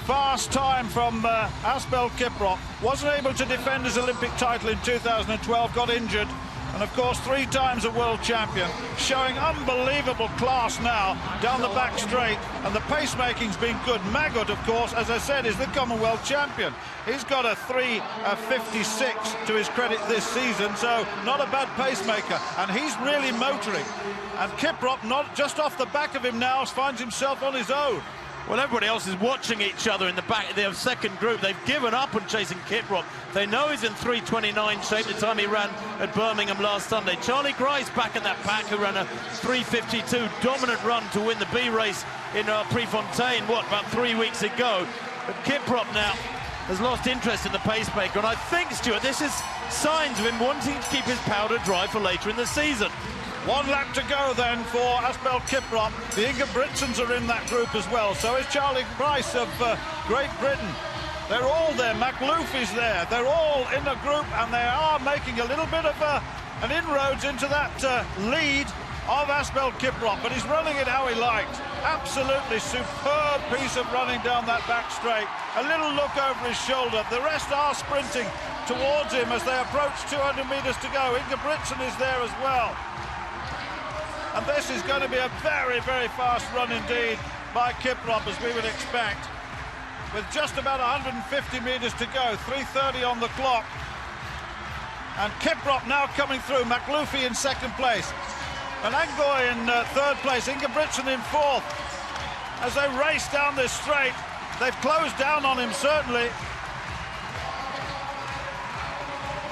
fast time from Asbel Kiprop. Wasn't able to defend his Olympic title in 2012, got injured, and of course 3 times a world champion, showing unbelievable class now down the back straight, and the pacemaking's been good. Magot, of course, as I said, is the Commonwealth champion. He's got a 3:56 to his credit this season, so not a bad pacemaker, and he's really motoring. And Kiprop, not just off the back of him now, finds himself on his own. Well, everybody else is watching each other in the back of their second group. They've given up on chasing Kiprop. They know he's in 3:29 shape, the time he ran at Birmingham last Sunday. Charlie Grice back in that pack, who ran a 3:52 dominant run to win the B race in Prefontaine, about 3 weeks ago. But Kiprop now has lost interest in the pacemaker, and I think, Stuart, this is signs of him wanting to keep his powder dry for later in the season. 1 lap to go then for Asbel Kiprop. The Ingebrigtsens are in that group as well. So is Charlie Grice of Great Britain. They're all there. McLoufie's there. They're all in the group, and they are making a little bit of an inroads into that lead of Asbel Kiprop. But he's running it how he liked. Absolutely superb piece of running down that back straight. A little look over his shoulder. The rest are sprinting towards him as they approach 200 metres to go. Ingebrigtsen is there as well. And this is going to be a very fast run indeed by Kiprop, as we would expect. With just about 150 metres to go, 3:30 on the clock. And Kiprop now coming through, McLoufie in second place. And Angoy in third place, Ingebrigtsen in fourth. As they race down this straight, they've closed down on him certainly.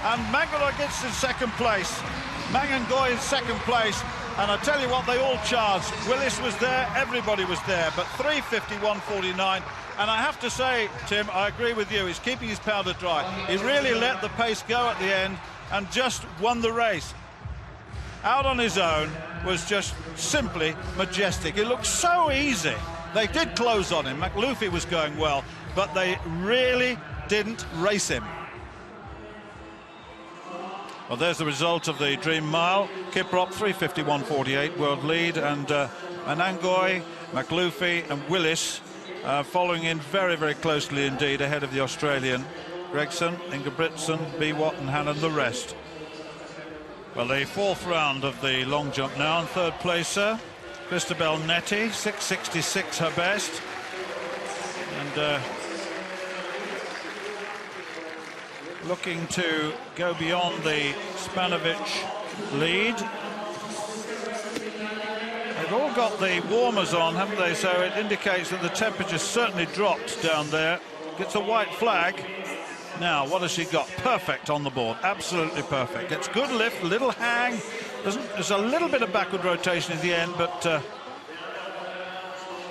And Mangoy gets in second place. Mangangoy in second place. And I tell you what, they all charged. Willis was there, everybody was there, but 3:51.49. And I have to say, Tim, I agree with you, he's keeping his powder dry. He really let the pace go at the end and just won the race. Out on his own was just simply majestic. It looked so easy. They did close on him. McLoufie was going well, but they really didn't race him. Well, there's the result of the Dream Mile. Kiprop 3:51.48 world lead, and Anangoy, McLoufie and Willis following in very closely indeed ahead of the Australian. Gregson, Ingebrigtsen, Biwott and Hannon the rest. Well, the 4th round of the long jump now, in third placer Christabel Netty, 6:66 her best, and looking to go beyond the Spanovic lead. They've all got the warmers on, haven't they? So it indicates that the temperature certainly dropped down there. Gets a white flag. Now, what has she got? Perfect on the board. Absolutely perfect. Gets good lift, a little hang. There's a little bit of backward rotation in the end, but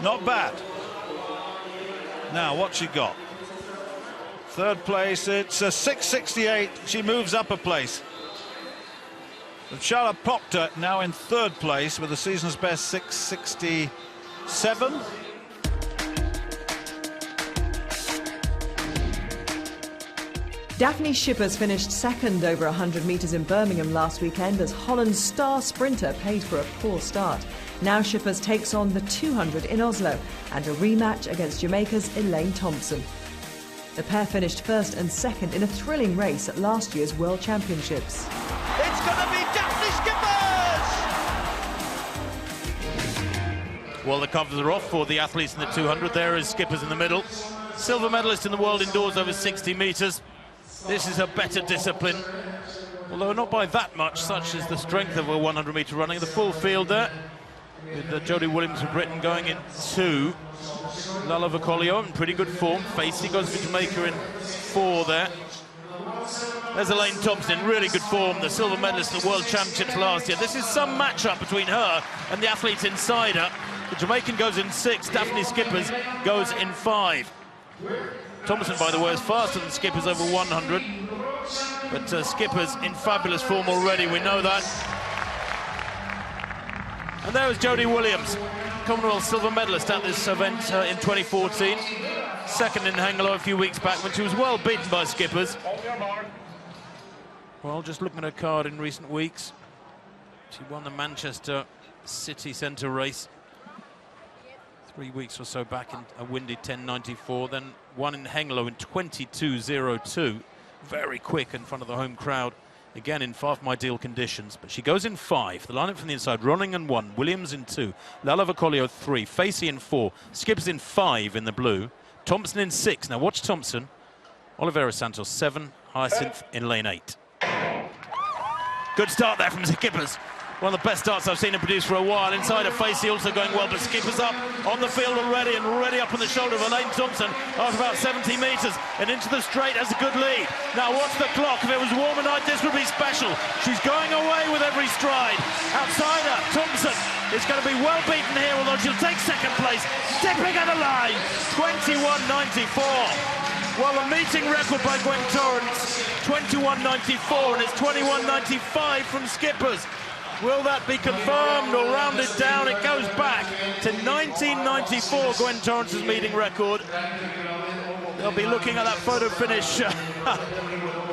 not bad. Now, what's she got? Third place, it's a 6:68. She moves up a place. And Charlotte Proctor now in third place with the season's best 6:67. Daphne Schippers finished second over 100 metres in Birmingham last weekend as Holland's star sprinter paid for a poor start. Now Schippers takes on the 200 in Oslo and a rematch against Jamaica's Elaine Thompson. The pair finished first and second in a thrilling race at last year's World Championships. It's going to be Daphne Schippers! Well, the covers are off for the athletes in the 200. There is Schippers in the middle. Silver medalist in the world indoors over 60 metres. This is a better discipline, although not by that much, such as the strength of a 100-metre running. The full field there, with Jodie Williams of Britain going in 2. Lala Vacolio in pretty good form. Facey goes for Jamaica in 4 there. There's Elaine Thompson in really good form, the silver medalist in the World Championships last year. This is some match-up between her and the athletes inside her. The Jamaican goes in 6, Daphne Schippers goes in 5. Thompson, by the way, is faster than Schippers over 100. But Schippers in fabulous form already, we know that. And there was Jodie Williams, Commonwealth silver medalist at this event in 2014. Second in Hengelo a few weeks back when she was well beaten by Schippers. Well, just looking at her card in recent weeks, she won the Manchester City Centre race 3 weeks or so back in a windy 10.94, then won in Hengelo in 22.02. Very quick in front of the home crowd, again in far from ideal conditions, but she goes in 5. The lineup from the inside, Running in 1, Williams in 2, Lala Vacolio 3, Facey in 4, Schippers in 5 in the blue, Thompson in 6. Now watch Thompson, Oliveira Santos 7, Hyacinth in lane 8. Good start there from Schippers. One of the best starts I've seen him produce for a while. Inside of Facey also going well, but Schippers up on the field already and already up on the shoulder of Elaine Thompson after about 70 metres and into the straight has a good lead. Now watch the clock. If it was warmer night, this would be special. She's going away with every stride. Outside her, Thompson is going to be well beaten here, although she'll take second place. Dipping at the line, 21.94. Well, a meeting record by Gwen Torrance, 21.94, and it's 21.95 from Schippers. Will that be confirmed or rounded down? It goes back to 1994, Gwen Torrance's meeting record. They'll be looking at that photo finish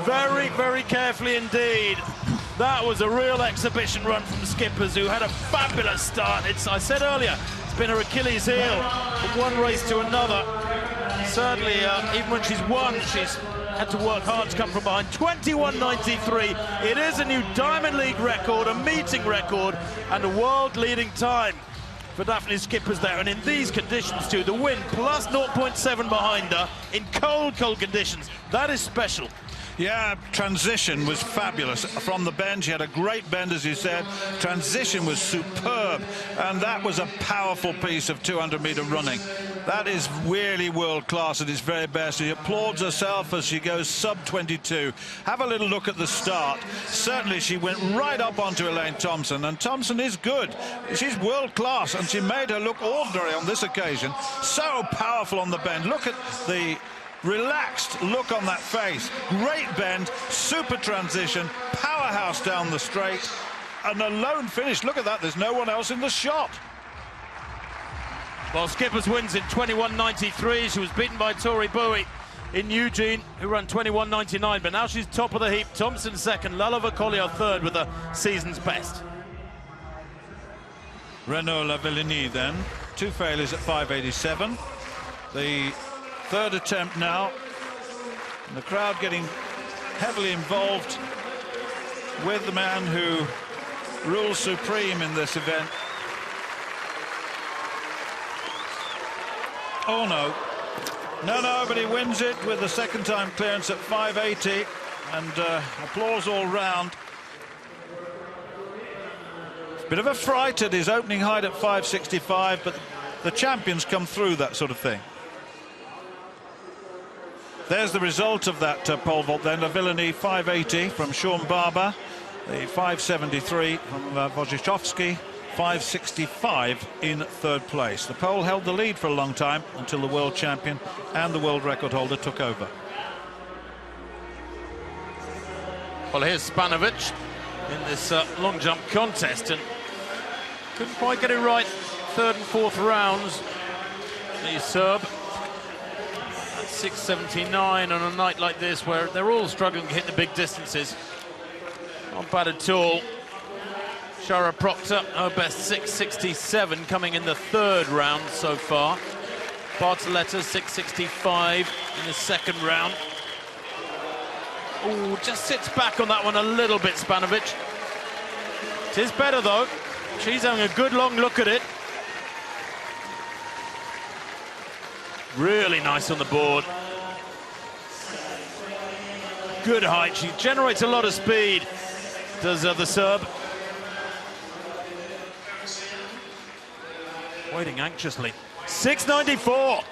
very, very carefully indeed. That was a real exhibition run from Schippers, who had a fabulous start. I said earlier, it's been her Achilles heel from one race to another. Certainly, even when she's won, she's had to work hard to come from behind. 21.93. It is a new Diamond League record, a meeting record, and a world-leading time for Daphne Schippers there. And in these conditions too, the wind plus 0.7 behind her in cold, cold conditions. That is special. Yeah, transition was fabulous. From the bend, she had a great bend, as you said. Transition was superb, and that was a powerful piece of 200-metre running. That is really world-class at its very best. She applauds herself as she goes sub-22. Have a little look at the start. Certainly, she went right up onto Elaine Thompson, and Thompson is good. She's world-class, and she made her look ordinary on this occasion. So powerful on the bend. Look at the relaxed look on that face. Great bend, super transition, powerhouse down the straight, and a lone finish. Look at that, there's no one else in the shot. Well, Schippers wins in 21.93. She was beaten by Tori Bowie in Eugene, who ran 21.99, but now she's top of the heap. Thompson second, Lala Vacolio third with the season's best. Renaud Lavillenie then, 2 failures at 5.87. The third attempt now, and the crowd getting heavily involved with the man who rules supreme in this event. Oh no, no, but he wins it with the second time clearance at 5.80, and applause all round. Bit of a fright at his opening height at 5.65, but the champions come through that sort of thing. There's the result of that pole vault then. Lavillenie 5.80 from Sean Barber, the 5.73 from Wojciechowski, 5.65 in third place. The pole held the lead for a long time until the world champion and the world record holder took over. Well, here's Spanovic in this long jump contest, and couldn't quite get it right third and fourth rounds. The Serb. At 6:79 on a night like this where they're all struggling to hit the big distances. Not bad at all. Shara propped up her best 6:67 coming in the third round so far. Bartoletta 6:65 in the second round. Oh, just sits back on that one a little bit, Spanovic. It is better though. She's having a good long look at it. Really nice on the board. Good height. She generates a lot of speed. Does the Serb. Waiting anxiously. 6:94.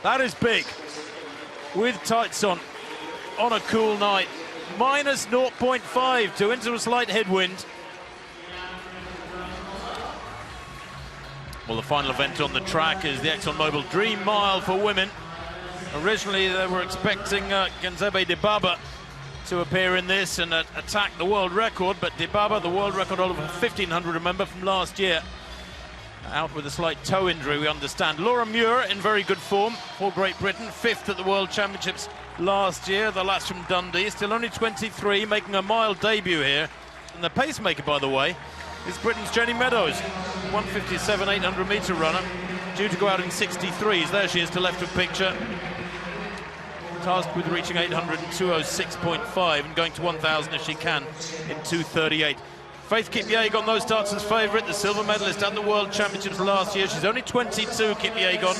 That is big. With tights on a cool night. Minus 0.5 to into a slight headwind. Well, the final event on the track is the ExxonMobil Dream Mile for women. Originally, they were expecting Genzebe Dibaba to appear in this and attack the world record, but Dibaba, the world record over 1,500, remember, from last year, out with a slight toe injury, we understand. Laura Muir in very good form for Great Britain, 5th at the World Championships last year. The lass from Dundee, still only 23, making a mile debut here. And the pacemaker, by the way, is Britain's Jenny Meadows, 1:57 800-metre runner, due to go out in 63s. There she is to left of picture. Tasked with reaching 800 in 2:06.5 and going to 1,000 if she can in 2:38. Faith Kipyegon, though, starts as favourite, the silver medalist at the World Championships last year. She's only 22, Kipyegon,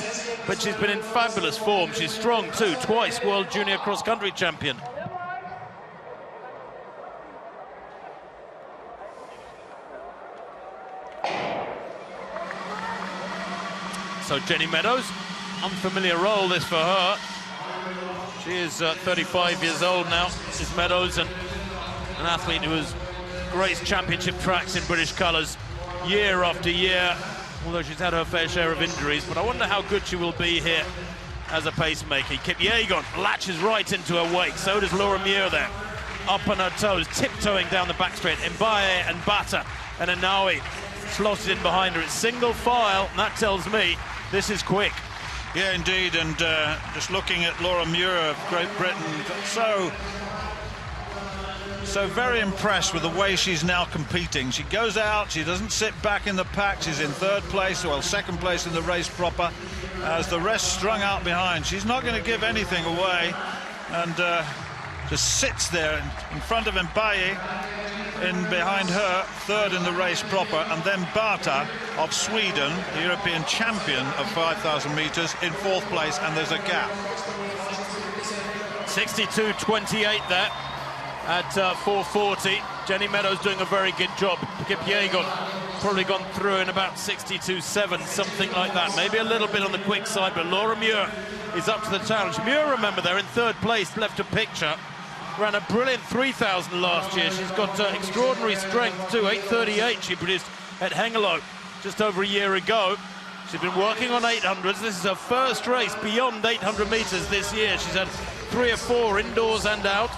but she's been in fabulous form. She's strong too, twice World Junior Cross-Country Champion. So Jenny Meadows, unfamiliar role this for her. She is 35 years old now, is Meadows, and an athlete who has graced championship tracks in British colours year after year, although she's had her fair share of injuries. But I wonder how good she will be here as a pacemaker. Kipyegon latches right into her wake, so does Laura Muir there. Up on her toes, tiptoeing down the back straight. Mbaye and Bata and Anawi slotted in behind her. It's single file, and that tells me this is quick. Yeah, indeed, and just looking at Laura Muir of Great Britain, so very impressed with the way she's now competing. She goes out, she doesn't sit back in the pack, she's in third place, well, second place in the race proper, as the rest strung out behind. She's not going to give anything away, and just sits there in front of Mbaye, in behind her, third in the race proper, and then Bata of Sweden, the European champion of 5,000 metres, in fourth place, and there's a gap. 62.28 there at 4:40. Jenny Meadows doing a very good job. Kipyegon probably gone through in about 62.7, something like that. Maybe a little bit on the quick side, but Laura Muir is up to the challenge. Muir, remember, they're in third place, left of picture. Ran a brilliant 3,000 last year. She's got extraordinary strength too. 8:38 she produced at Hengelo just over a year ago. She's been working on 800s. This is her first race beyond 800 metres this year. She's had 3 or 4 indoors and out.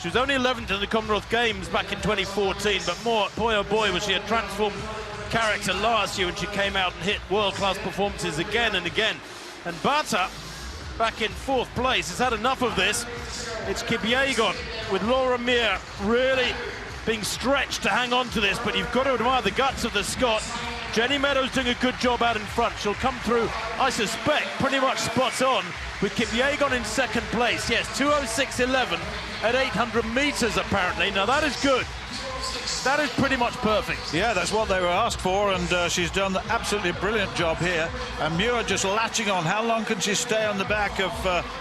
She was only 11th in the Commonwealth Games back in 2014, but boy oh boy was she a transformed character last year when she came out and hit world-class performances again and again. And Bata, back in fourth place, has had enough of this. It's Kipyegon with Laura Muir really being stretched to hang on to this, but you've got to admire the guts of the Scot. Jenny Meadows doing a good job out in front. She'll come through, I suspect, pretty much spot on, with Kipyegon in second place. Yes, 2:06.11 at 800 metres apparently. Now that is good. That is pretty much perfect. Yeah, that's what they were asked for, and she's done an absolutely brilliant job here. And Muir just latching on. How long can she stay on the back of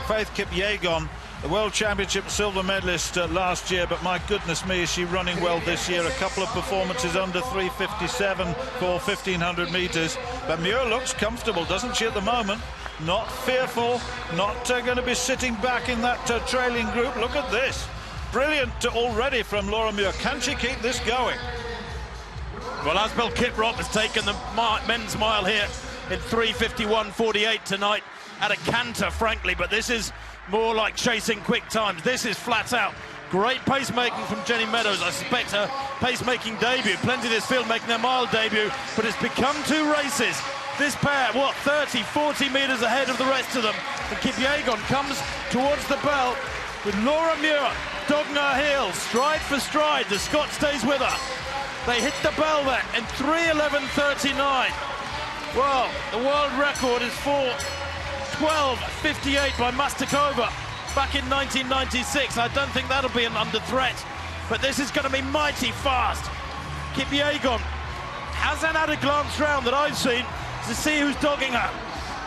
Faith Kipyegon, the World Championship silver medalist last year? But my goodness me, is she running well this year. A couple of performances under 3:57 for 1,500 metres. But Muir looks comfortable, doesn't she, at the moment? Not fearful, not going to be sitting back in that trailing group. Look at this. Brilliant already from Laura Muir. Can she keep this going? Well, Asbel Kiprop has taken the men's mile here in 3:51.48 tonight at a canter, frankly, but this is more like chasing quick times. This is flat out. Great pacemaking from Jenny Meadows. I suspect her pacemaking debut. Plenty of this field making their mile debut, but it's become 2 races This pair, 30, 40 metres ahead of the rest of them. And Kipyegon comes towards the bell with Laura Muir dogging her heels, stride for stride. The Scot stays with her. They hit the bell there in 3:11.39. Well, the world record is 4:12.58 by Mastakova back in 1996. I don't think that'll be under threat, but this is going to be mighty fast. Kipyegon hasn't had a glance round that I've seen to see who's dogging her.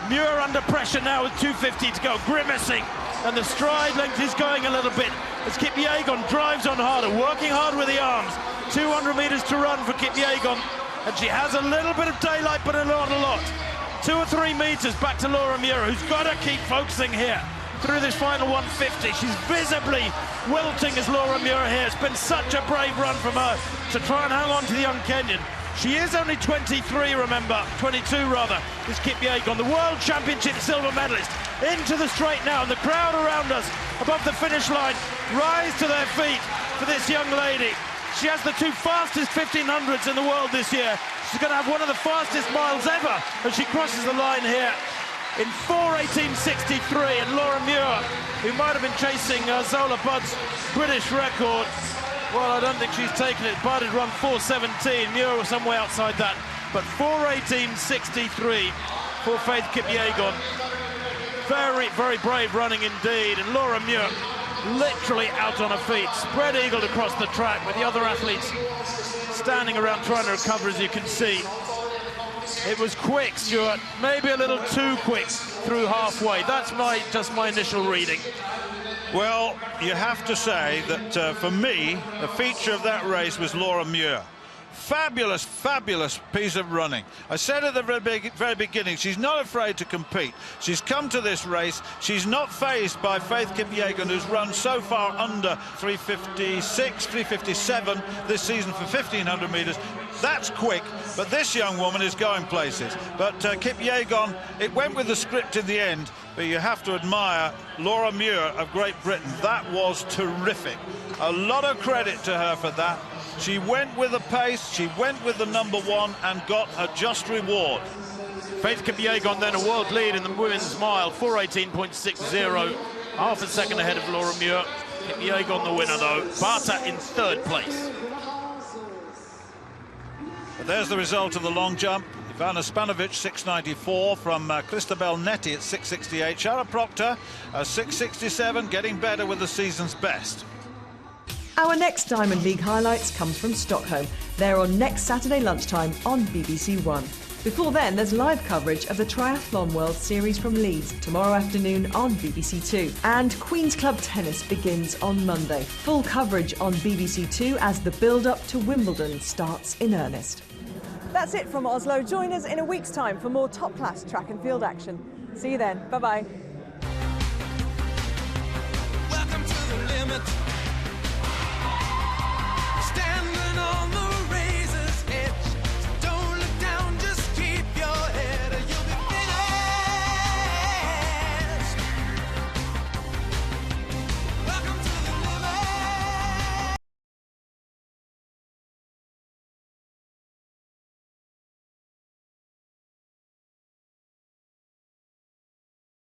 Muir under pressure now with 2:50 to go, grimacing, and the stride length is going a little bit as Kipyegon drives on harder, working hard with the arms. 200 metres to run for Kipyegon, and she has a little bit of daylight, but not a lot. 2 or 3 metres back to Laura Muir, who's got to keep focusing here through this final 150. She's visibly wilting as Laura Muir here. It's been such a brave run from her to try and hang on to the young Kenyan. She is only 23, remember, 22 rather, is Kipyegon, the World Championship silver medalist. Into the straight now, and the crowd around us above the finish line rise to their feet for this young lady. She has the 2 fastest 1500s in the world this year. She's going to have one of the fastest miles ever as she crosses the line here in 4:18.63. And Laura Muir, who might have been chasing Zola Budd's British record, well, I don't think she's taken it. Budd had run 4:17. Muir was some way outside that. But 4:18.63 for Faith Kipyegon. Very, very brave running indeed. And Laura Muir literally out on her feet, spread eagled across the track with the other athletes standing around trying to recover, as you can see. It was quick, Stuart, maybe a little too quick through halfway. That's just my initial reading. Well, you have to say that for me, the feature of that race was Laura Muir. Fabulous, fabulous piece of running. I said at the very beginning, she's not afraid to compete. She's come to this race. She's not fazed by Faith Kipyegon, who's run so far under 3:56, 3:57 this season for 1,500 metres. That's quick, but this young woman is going places. But Kipyegon, it went with the script in the end, but you have to admire Laura Muir of Great Britain. That was terrific. A lot of credit to her for that. She went with the pace, she went with the #1 and got a just reward. Faith Kipyegon then a world lead in the women's mile, 4:18.60, half a second ahead of Laura Muir. Kipyegon the winner though, Bata in 3rd place. But there's the result of the long jump. Ivana Spanovic 6:94 from Christabel Netti at 6:68. Shara Proctor 6:67, getting better with the season's best. Our next Diamond League highlights comes from Stockholm. They're on next Saturday lunchtime on BBC One. Before then, there's live coverage of the Triathlon World Series from Leeds tomorrow afternoon on BBC Two. And Queen's Club Tennis begins on Monday. Full coverage on BBC Two as the build-up to Wimbledon starts in earnest. That's it from Oslo. Join us in a week's time for more top-class track and field action. See you then. Bye-bye.